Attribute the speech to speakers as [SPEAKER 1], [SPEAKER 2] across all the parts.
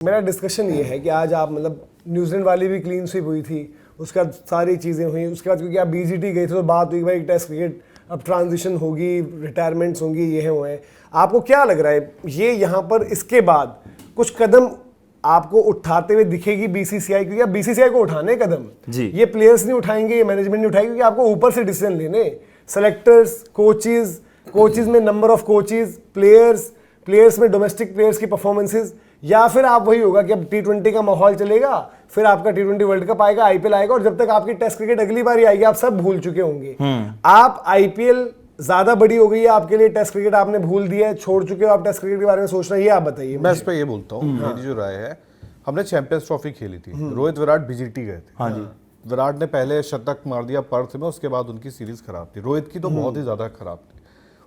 [SPEAKER 1] मेरा डिस्कशन ये है कि आज आप मतलब न्यूजीलैंड वाली भी क्लीन स्वीप हुई थी, उसके बाद सारी चीज़ें हुई, उसके बाद क्योंकि आप बीजीटी गए थे तो बात हुई भाई टेस्ट क्रिकेट अब ट्रांजिशन होगी, रिटायरमेंट्स होंगी, ये हुए हैं। आपको क्या लग रहा है ये यहाँ पर इसके बाद कुछ कदम आपको उठाते हुए दिखेगी बीसीसीआई? क्योंकि अब बीसीसीआई को उठाने कदम
[SPEAKER 2] जी।
[SPEAKER 1] ये प्लेयर्स नहीं उठाएंगे, ये मैनेजमेंट नहीं उठाएगी, क्योंकि आपको ऊपर से डिसीजन लेने, सेलेक्टर्स, कोचेज में नंबर ऑफ कोचेज, प्लेयर्स में डोमेस्टिक प्लेयर्स की परफॉर्मेंसेज, या फिर आप वही होगा कि अब T20 का माहौल चलेगा, फिर आपका T20 वर्ल्ड कप आएगा, आईपीएल आएगा, और जब तक आपकी टेस्ट क्रिकेट अगली बार आएगी आप सब भूल चुके होंगे। आप आईपीएल ज्यादा बड़ी हो गई है आपके लिए, टेस्ट क्रिकेट आपने भूल दिया है, छोड़ चुके हो आप टेस्ट क्रिकेट के बारे में सोचना, ये आप बताइए।
[SPEAKER 3] मैं इस पे ये बोलता हूँ, मेरी जो राय है, हमने चैंपियंस ट्रॉफी खेली थी, रोहित विराट बीजीटी गए थे।
[SPEAKER 2] हाँ जी।
[SPEAKER 3] विराट ने पहले शतक मार दिया पर्थ में, उसके बाद उनकी सीरीज खराब थी, रोहित की तो बहुत ही ज्यादा खराब थी।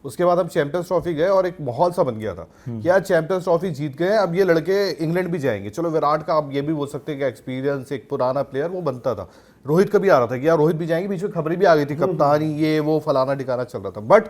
[SPEAKER 3] उसके बाद हम चैंपियंस ट्रॉफी गए और एक माहौल सा बन गया था कि यार चैंपियंस ट्रॉफी जीत गए, अब ये लड़के इंग्लैंड भी जाएंगे। चलो विराट का आप ये भी बोल सकते हैं कि एक्सपीरियंस, एक पुराना प्लेयर वो बनता था। रोहित का भी आ रहा था कि यार रोहित भी जाएंगे, बीच में खबरें भी आ गई थी, कप्तानी ये वो फलाना ठिकाना चल रहा था। बट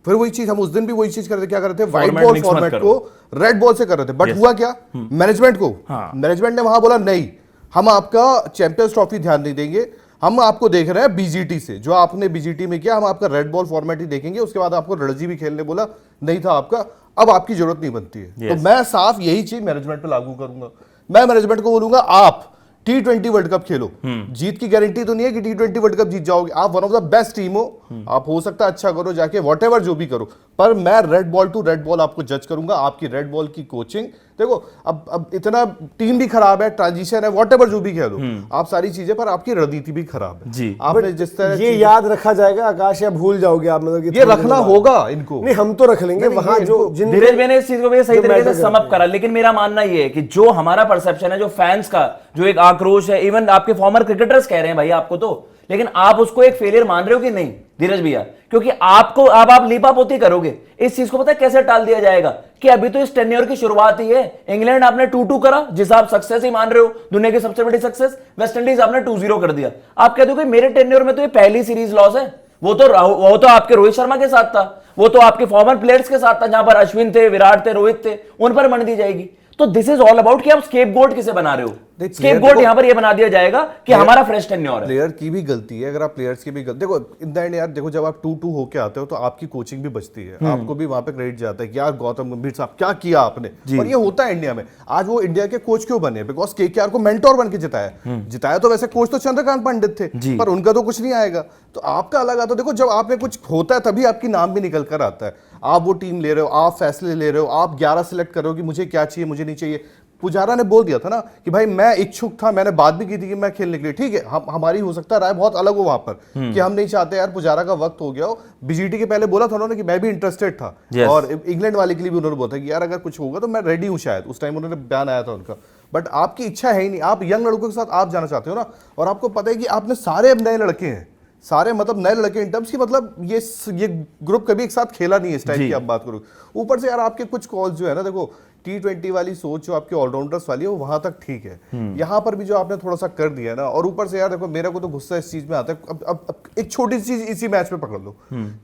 [SPEAKER 3] फिर वही चीज हम उस दिन भी वही चीज कर रहे थे, क्या कर रहे थे, व्हाइट बॉल फॉर्मेट को रेड बॉल से कर रहे थे। बट हुआ क्या, मैनेजमेंट ने वहां बोला नहीं, हम आपका चैंपियंस ट्रॉफी ध्यान नहीं देंगे, हम आपको देख रहे हैं बीजीटी से, जो आपने बीजीटी में किया, हम आपका रेड बॉल फॉर्मेट ही देखेंगे। उसके बाद आपको रणजी भी खेलने बोला, नहीं था आपका, अब आपकी जरूरत नहीं बनती है। तो मैं साफ यही चीज मैनेजमेंट पे लागू करूंगा। मैं मैनेजमेंट को बोलूंगा आप T20 वर्ल्ड कप खेलो, जीत की गारंटी तो नहीं है कि T20 वर्ल्ड कप जीत जाओगे, आप one of the best team हो, आप हो सकता है अच्छा करो जाके, व्हाटएवर जो भी करो, पर मैं red ball to red ball आपको जज करूंगा। आपकी रेड बॉल की कोचिंग देखो, अब इतना टीम भी खराब है, ट्रांजिशन है, व्हाटएवर जो भी कह लो आप सारी चीजें, पर आपकी रणनीति भी खराब है
[SPEAKER 2] जी।
[SPEAKER 3] आपने जिस तरह
[SPEAKER 1] ये याद रखा जाएगा आकाश, या भूल जाओगे आप? मतलब
[SPEAKER 3] ये रखना होगा इनको।
[SPEAKER 1] नहीं, हम तो रख लेंगे वहां जो
[SPEAKER 2] धीरज मैंने इस चीज को सही तरीके से समअप करा, लेकिन मेरा मानना ये है कि जो हमारा परसेप्शन है, जो फैंस का जो एक आक्रोश है, इवन आपके फॉर्मर क्रिकेटर्स कह रहे हैं भाई आपको तो, लेकिन आप उसको एक फेलियर मान रहे हो कि नहीं धीरज भैया? क्योंकि आपको अब आप लीपापोती करोगे इस चीज को, पता है कैसे टाल दिया जाएगा कि अभी तो इस टेन्योर की शुरुआत ही है। इंग्लैंड आपने 2-2 करा, जिस आप सक्सेस ही मान रहे हो, दुनिया की सबसे बड़ी सक्सेस। वेस्ट इंडीज आपने 2-0 कर दिया। आप कहते हो कि मेरे टेन्योर में तो ये पहली सीरीज लॉस है। वो तो आपके रोहित शर्मा के साथ था, वो तो आपके फॉर्मर प्लेयर्स के साथ था, जहां पर अश्विन थे, विराट थे, रोहित थे, उन पर मन दी जाएगी। तो दिस इज ऑल अबाउट कि आप स्केपगोट किसे बना रहे हो। स्केपगोट यहां पर ये बना दिया जाएगा कि हमारा फ्रेश टेन्योर है।
[SPEAKER 3] प्लेयर की भी गलती है, अगर आप प्लेयर्स की भी गलती, देखो इन द एंड यार, देखो जब आप 2-2 होके आते हो तो आपकी कोचिंग भी बचती है, आपको भी वहां पे क्रेडिट जाता है कि यार गौतम गंभीर साहब क्या किया आपने। और ये होता है इंडिया में। आज वो इंडिया के कोच क्यों बने? बिकॉज केकेआर को मेंटोर बन के जिताया तो वैसे कोच तो चंद्रकांत पंडित थे, पर उनका तो कुछ नहीं आएगा, तो आपका अलग आता। देखो जब आपने कुछ होता है तभी आपकी नाम भी निकल कर आता है। आप वो टीम ले रहे हो, आप फैसले ले रहे हो, आप 11 सिलेक्ट कर रहे हो कि मुझे क्या चाहिए, मुझे नहीं चाहिए। पुजारा ने बोल दिया था ना कि भाई मैं इच्छुक था, मैंने बात भी की थी कि मैं खेलने के लिए, ठीक है, हमारी हो सकता है राय बहुत अलग हो वहां पर कि हम नहीं चाहते यार पुजारा का वक्त हो गया हो। बीजीटी के पहले बोला था उन्होंने कि मैं भी इंटरेस्टेड था, और इंग्लैंड वाले के लिए भी उन्होंने बोला था कि यार अगर कुछ होगा तो मैं रेडी हूं, शायद उस टाइम उन्होंने बयान आया था उनका। बट आपकी इच्छा है ही नहीं, आप यंग लड़कों के साथ आप जाना चाहते हो ना, और आपको पता है कि आपने सारे अब नए लड़के हैं, सारे मतलब नए लड़के इन टर्म्स की, मतलब ये ग्रुप कभी एक साथ खेला नहीं है इस टाइप की आप बात करो। ऊपर से यार आपके कुछ कॉल्स जो है ना, देखो T20 वाली सोच जो आपके ऑलराउंडर्स वाली है वो वहां तक ठीक है, यहाँ पर भी जो आपने थोड़ा सा कर दिया है ना, और ऊपर से यार देखो मेरे को तो गुस्सा इस चीज में आता है। अब एक छोटी चीज इसी मैच में पकड़ लो,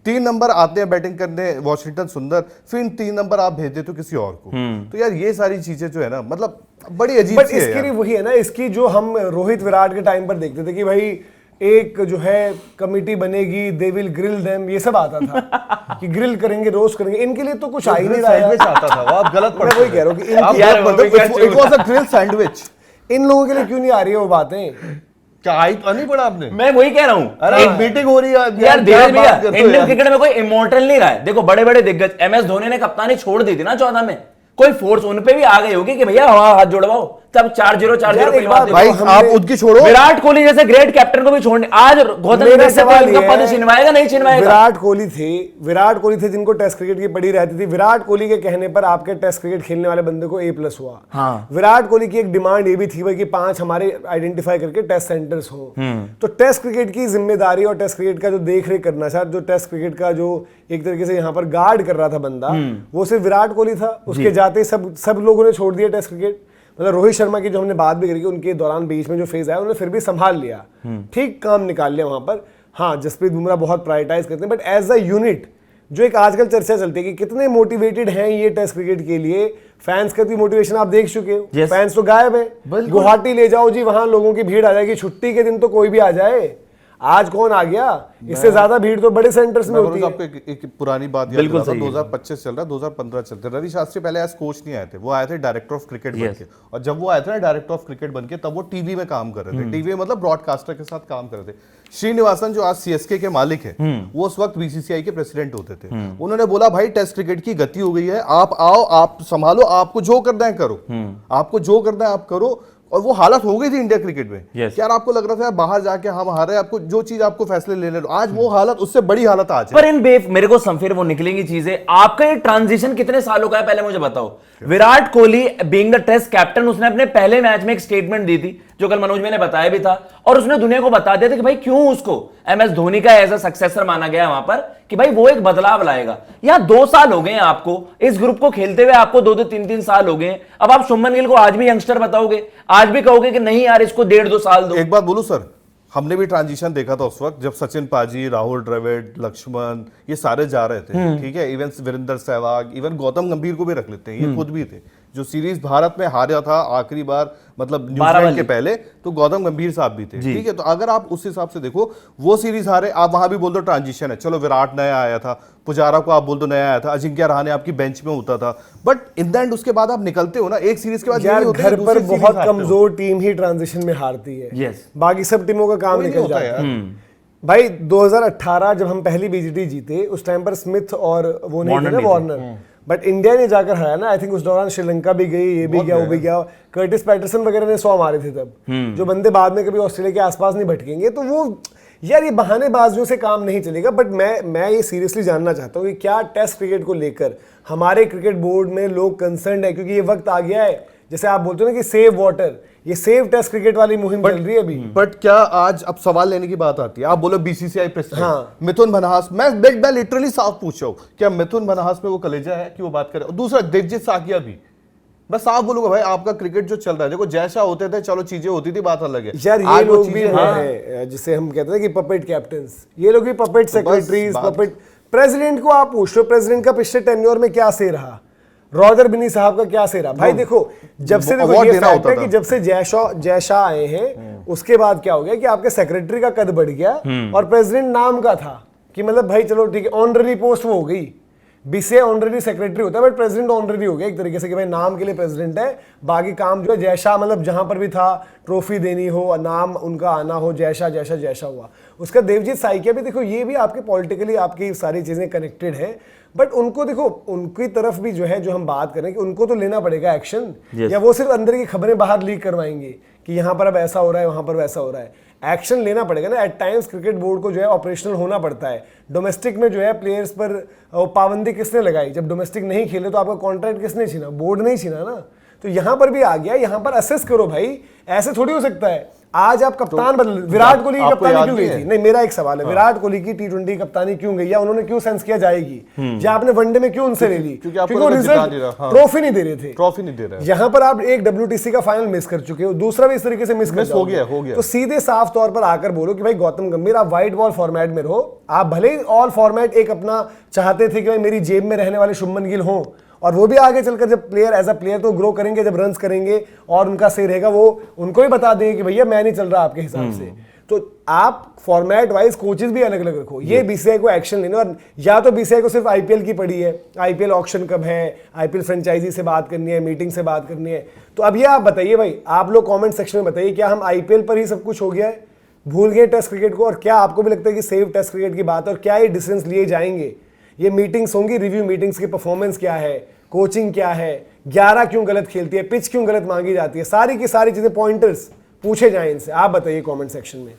[SPEAKER 3] 3 नंबर आते हैं बैटिंग करने वॉशिंगटन सुंदर, फिर 3 नंबर आप भेज देते हो किसी और को, तो यार ये सारी चीजें जो है ना, मतलब बड़ी अजीब सी है।
[SPEAKER 1] इसके लिए वही है ना, इसकी जो हम रोहित विराट के टाइम पर देखते थे कि भाई एक जो है कमिटी बनेगी, दे विल ग्रिल देम, ये सब आता था कि ग्रिल करेंगे, रोस्ट करेंगे। इनके लिए तो कुछ आ ही नहीं रहा है।
[SPEAKER 3] आता था वो, आप गलत पढ़
[SPEAKER 1] मैं वही कह रहा हूँ कि
[SPEAKER 3] it was a grill sandwich.
[SPEAKER 1] इन लोगों के लिए क्यों नहीं आ रही है वो बातें?
[SPEAKER 3] क्या आई नहीं पढ़ा आपने?
[SPEAKER 2] मैं वही कह रहा हूँ,
[SPEAKER 3] एक मीटिंग हो रही है
[SPEAKER 2] यार धीरज भैया, इंडियन क्रिकेट में कोई इमोर्टल नहीं रहा है। देखो बड़े बड़े दिग्गज, MS धोनी ने कप्तानी छोड़ दी थी ना 14 में, कोई फोर्स उन पे भी आ गई होगी कि भैया हाथ जोड़वाओ, तब 4-0
[SPEAKER 3] भाई आप उनकी छोड़ो।
[SPEAKER 2] विराट कोहली जैसे ग्रेट कैप्टन को भी छोड़ने, आज गौतम गंभीर से उनका पद छिनवाएगा नहीं छिनवाएगा?
[SPEAKER 1] विराट कोहली थे जिनको टेस्ट क्रिकेट की पड़ी रहती थी। विराट कोहली के कहने पर आपके टेस्ट क्रिकेट खेलने वाले बंदे को A+ हुआ।
[SPEAKER 2] हाँ।
[SPEAKER 1] विराट कोहली की एक डिमांड ये भी थी भाई कि 5 हमारे आइडेंटिफाई करके टेस्ट सेंटर्स हो। तो टेस्ट क्रिकेट की जिम्मेदारी और टेस्ट क्रिकेट का जो देख रेख करना था, जो टेस्ट क्रिकेट का जो एक तरीके से यहाँ पर गार्ड कर रहा था बंदा, वो सिर्फ विराट कोहली था। उसके जाते सब लोगों ने छोड़ दिया टेस्ट क्रिकेट। मतलब रोहित शर्मा की जो हमने बात भी करी, उनके दौरान बीच में जो फेज आया उन्होंने फिर भी संभाल लिया, ठीक काम निकाल लिया वहां पर। हाँ, जसप्रीत बुमराह बहुत प्रायोरिटाइज करते हैं, बट एज अ यूनिट जो एक आजकल चर्चा चलती है कि कितने मोटिवेटेड हैं ये टेस्ट क्रिकेट के लिए, फैंस का भी मोटिवेशन आप देख चुके हो।
[SPEAKER 2] Yes.
[SPEAKER 1] फैंस तो गायब है। गुवाहाटी ले जाओ जी, वहां लोगों की भीड़ आ जाएगी, छुट्टी के दिन तो कोई भी आ जाए। आज कौन आ गया? इससे ज्यादा भीड़ तो बड़े सेंटर्स में होती है।
[SPEAKER 3] आपको एक पुरानी बात याद दिलाता हूं, 2025 चल रहा है, 2015 चलते, रवि शास्त्री पहले एज कोच नहीं आए थे, वो आए थे डायरेक्टर ऑफ क्रिकेट बन के। और जब वो आए थे ना डायरेक्टर ऑफ क्रिकेट बन के, तब वो टीवी में काम कर रहे थे। टीवी मतलब ब्रॉडकास्टर के साथ काम कर रहे थे। श्रीनिवासन जो आज सीएसके के मालिक है, वो उस वक्त बीसीसीआई के प्रेसिडेंट होते थे। उन्होंने बोला भाई टेस्ट क्रिकेट की गति हो गई है, आप आओ, आप संभालो, आपको जो करना है करो, आपको जो करना है आप करो। और वो हालत हो गई थी इंडिया क्रिकेट में। यार आपको लग रहा था बाहर जाके हम हारे, आपको जो चीज आपको फैसले लेने लो, आज वो हालत, उससे बड़ी हालत आज है।
[SPEAKER 2] पर इन मेरे को फिर वो निकलेंगी चीजें। आपका ये ट्रांजिशन कितने सालों का है, पहले मुझे बताओ। Virat Kohli being the test captain, उसने अपने पहले मैच में एक स्टेटमेंट दी थी, जो कल मनोज मैंने बताया भी था, और उसने दुनिया को बता दिया था कि भाई क्यों उसको एमएस धोनी का एज अ सक्सेसर माना गया वहां पर, कि भाई वो एक बदलाव लाएगा। यहां 2 साल हो गए हैं आपको इस ग्रुप को खेलते हुए, आपको 2-2, 3-3 साल हो गए। अब आप शुभमन गिल को आज भी यंगस्टर बताओगे, आज भी कहोगे कि नहीं यार इसको 1.5-2 साल दो।
[SPEAKER 3] एक बात बोलूं सर, हमने भी ट्रांजिशन देखा था उस वक्त जब सचिन पाजी, राहुल द्रविड़, लक्ष्मण, ये सारे जा रहे थे, ठीक है, इवन वीरेंद्र सहवाग, इवन गौतम गंभीर को भी रख लेते हैं, ये खुद भी थे। जो सीरीज भारत में हारा था आखिरी बार, मतलब न्यूजीलैंड के पहले, तो गौतम गंभीर साहब भी थे, ठीक है। तो अगर आप उस हिसाब से देखो, वो सीरीज हारे, आप वहां भी बोल दो ट्रांजिशन है, चलो विराट नया आया था, पुजारा को आप बोल दो नया आया था, अजिंक्य रहाणे आपकी बेंच में होता था, बट इन द एंड उसके बाद आप निकलते हो ना एक सीरीज के बाद।
[SPEAKER 1] यार घर पर बहुत कमजोर टीम ही ट्रांजिशन में हारती है, बाकी सब टीमों का काम निकल जाता है। भाई 2018 जब हम पहली बीजीटी जीते, उस टाइम पर स्मिथ और वो नहीं थे ना, वार्नर, बट इंडिया ने जाकर हराया ना। आई थिंक उस दौरान श्रीलंका भी गई, ये भी गया, वो भी गया, कर्टिस पैटरसन वगैरह ने 100 मारे थे तब, जो बंदे बाद में कभी ऑस्ट्रेलिया के आसपास नहीं भटकेंगे। तो वो यार ये बहानेबाजियों से काम नहीं चलेगा। बट मैं ये सीरियसली जानना चाहता हूँ कि क्या टेस्ट क्रिकेट को लेकर हमारे क्रिकेट बोर्ड में लोग कंसर्न है, क्योंकि ये वक्त आ गया है, जैसे आप बोलते हो ना कि सेव वाटर, ये सेव टेस्ट क्रिकेट वाली मुहिम चल रही है अभी।
[SPEAKER 3] बट क्या आज अब सवाल लेने की बात आती है, आप बोलो बीसीसीआई प्रेसिडेंट मिथुन मनहास, मैं लिटरली साफ पूछ रहा हूं, क्या मिथुन मनहास में वो कलेजा है कि वो बात करे? दूसरा देवजीत साकिया भी, मैं साफ बोलूंगा भाई आपका क्रिकेट जो चल रहा है, देखो जैसा होते थे, चलो चीजें होती थी, बात अलग है
[SPEAKER 1] यार। ये लोग भी हैं जिसे हम कहते हैं कि पपेट कैप्टन्स, ये लोग भी पपेट सेक्रेटरीज, पपेट प्रेसिडेंट को आप पूछ लो, प्रेसिडेंट का पिछले टेन्योर में क्या से रहा, रॉदर बिनी साहब का क्या से रहा। भाई देखो, जब से देखो ये फैक्ट है कि जब से जयशाह आए हैं, उसके बाद क्या हो गया कि आपके सेक्रेटरी का कद बढ़ गया और प्रेसिडेंट नाम का था, कि मतलब भाई चलो ठीक है, ऑनररी पोस्ट वो हो गई। बीसीसीआई ऑनररी सेक्रेटरी होता है, बट प्रेसिडेंट ऑनररी हो गया एक तरीके से, कि भाई नाम के लिए प्रेसिडेंट है, बाकी काम जो है जयशाह, मतलब जहां पर भी था ट्रॉफी देनी हो, नाम उनका आना हो, जयशाह जयशाह जयशाह हुआ। उसका देवजीत साइकिया भी देखो, ये भी आपके पॉलिटिकली आपकी सारी चीजें कनेक्टेड है, बट उनको देखो, उनकी तरफ भी जो है, जो हम बात करें कि उनको तो लेना पड़ेगा एक्शन, या वो सिर्फ अंदर की खबरें बाहर लीक करवाएंगे कि यहाँ पर अब ऐसा हो रहा है, वहां पर वैसा हो रहा है। एक्शन लेना पड़ेगा ना। एट टाइम्स क्रिकेट बोर्ड को जो है ऑपरेशनल होना पड़ता है। डोमेस्टिक में जो है प्लेयर्स पर पाबंदी किसने लगाई? जब डोमेस्टिक नहीं खेले तो आपका कॉन्ट्रैक्ट किसने छीना? बोर्ड नहीं छीना ना। तो यहां पर भी आ गया, यहां पर असेस करो भाई, ऐसे थोड़ी हो सकता है। आज आप कप्तान बदल, विराट कोहली की कप्तानी क्यों गई थी? नहीं, मेरा एक सवाल है, विराट कोहली की T20 कप्तानी क्यों गई, या उन्होंने क्यों सेंस किया जाएगी, या आपने वनडे में क्यों उनसे ले ली? क्योंकि वो रिजल्ट ट्रॉफी नहीं दे रहे थे,
[SPEAKER 3] ट्रॉफी नहीं दे रहे।
[SPEAKER 1] यहां पर आप एक WTC का फाइनल मिस कर चुके हो, दूसरा भी इस तरीके से मिस हो गया। तो सीधे साफ तौर पर आकर बोलो कि भाई गौतम गंभीर, आप व्हाइट बॉल फॉर्मेट में रहो। आप भले ही ऑल फॉर्मेट एक अपना चाहते थे कि भाई मेरी जेब में रहने वाले शुभमन गिल हों, और वो भी आगे चलकर जब प्लेयर एज अ प्लेयर तो ग्रो करेंगे, जब रन्स करेंगे और उनका सही रहेगा, वो उनको भी बता देंगे कि भैया मैं नहीं चल रहा आपके हिसाब से। तो आप फॉर्मेट वाइज कोचेस भी अलग अलग रखो। ये बीसीसीआई को एक्शन लेना, और या तो बीसीसीआई को सिर्फ आईपीएल की पड़ी है, आईपीएल ऑक्शन कब है, आईपीएल फ्रेंचाइजी से बात करनी है, मीटिंग से बात करनी है। तो अब ये आप बताइए भाई, आप लोग कमेंट सेक्शन में बताइए, क्या हम आईपीएल पर ही सब कुछ हो गया है, भूल गए टेस्ट क्रिकेट को? और क्या आपको भी लगता है कि सेव टेस्ट क्रिकेट की बात, और क्या ये डिसीजंस लिए जाएंगे? ये मीटिंग्स होंगी, रिव्यू मीटिंग्स की परफॉर्मेंस क्या है, कोचिंग क्या है, 11 क्यों गलत खेलती है, पिच क्यों गलत मांगी जाती है, सारी की सारी चीजें पॉइंटर्स पूछे जाएं इनसे। आप बताइए कमेंट सेक्शन में।